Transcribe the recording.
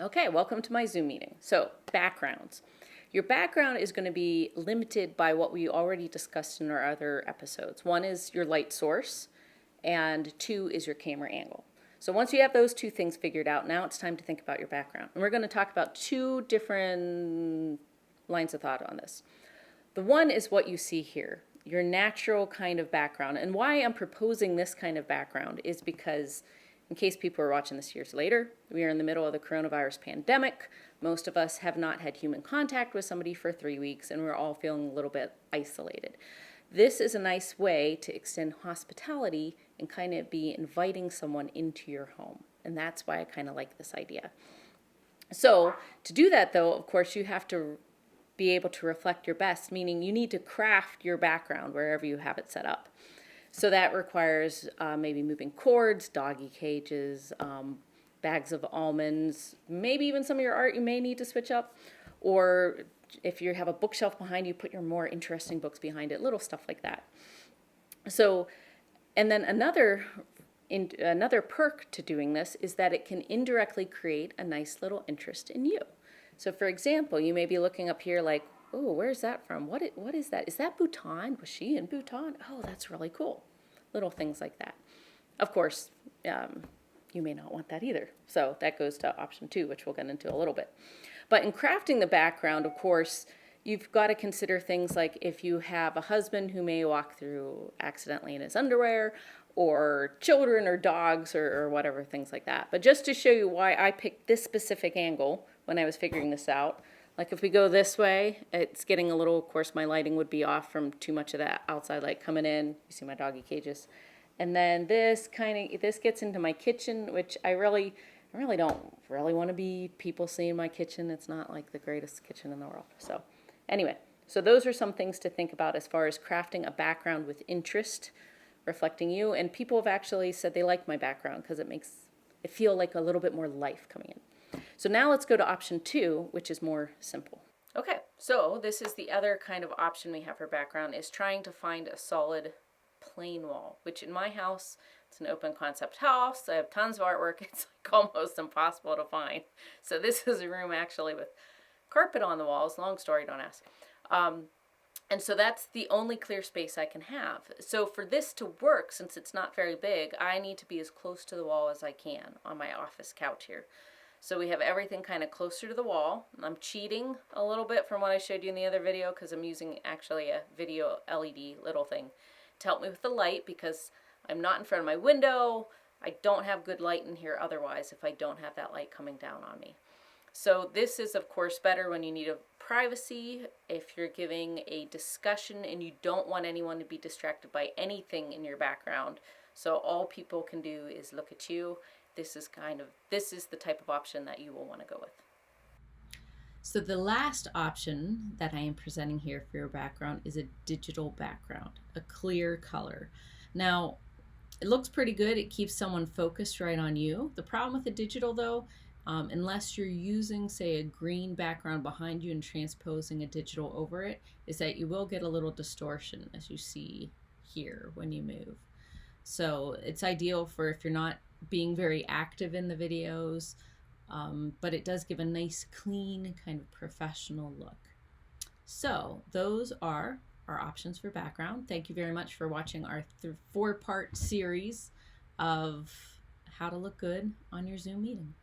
Okay, welcome to my Zoom meeting. So, backgrounds. Your background is going to be limited by what we already discussed in our other episodes. One is your light source, and two is your camera angle. So once you have those two things figured out, now it's time to think about your background. And we're going to talk about two different lines of thought on this. The one is what you see here, your natural kind of background. And why I'm proposing this kind of background is because, in case people are watching this years later, we are in the middle of the coronavirus pandemic. Most of us have not had human contact with somebody for 3 weeks, and we're all feeling a little bit isolated. This is a nice way to extend hospitality and kind of be inviting someone into your home. And that's why I kind of like this idea. So to do that, though, of course, you have to be able to reflect your best, meaning you need to craft your background wherever you have it set up. So that requires maybe moving cords, doggy cages, bags of almonds, maybe even some of your art you may need to switch up. Or if you have a bookshelf behind you, put your more interesting books behind it, little stuff like that. So, and then another perk to doing this is that it can indirectly create a nice little interest in you. So for example, you may be looking up here like, oh, where's that from? What is that? Is that Bhutan? Was she in Bhutan? Oh, that's really cool. Little things like that. Of course, you may not want that either. So that goes to option 2, which we'll get into a little bit. But in crafting the background, of course, you've got to consider things like if you have a husband who may walk through accidentally in his underwear, or children or dogs or whatever, things like that. But just to show you why I picked this specific angle when I was figuring this out, like if we go this way, it's getting a little, of course, my lighting would be off from too much of that outside light coming in. You see my doggy cages. And then this gets into my kitchen, which I really don't really want to be people seeing my kitchen. It's not like the greatest kitchen in the world. So anyway, so those are some things to think about as far as crafting a background with interest, reflecting you. And people have actually said they like my background because it makes it feel like a little bit more life coming in. So now let's go to option 2, which is more simple. Okay, so this is the other kind of option we have for background, is trying to find a solid plain wall, which in my house, it's an open concept house. I have tons of artwork. It's like almost impossible to find. So this is a room actually with carpet on the walls. Long story, don't ask. And so that's the only clear space I can have. So for this to work, since it's not very big, I need to be as close to the wall as I can on my office couch here. So we have everything kind of closer to the wall. I'm cheating a little bit from what I showed you in the other video because I'm using actually a video LED little thing to help me with the light, because I'm not in front of my window. I don't have good light in here otherwise if I don't have that light coming down on me. So this is, of course, better when you need a privacy, if you're giving a discussion and you don't want anyone to be distracted by anything in your background. So all people can do is look at you. This is the type of option that you will want to go with. So the last option that I am presenting here for your background is a digital background, a clear color. Now, it looks pretty good. It keeps someone focused right on you. The problem with the digital, though, unless you're using, say, a green background behind you and transposing a digital over it, is that you will get a little distortion, as you see here when you move. So it's ideal for if you're not being very active in the videos, but it does give a nice, clean, kind of professional look. So those are our options for background. Thank you very much for watching our 4-part series of how to look good on your Zoom meeting.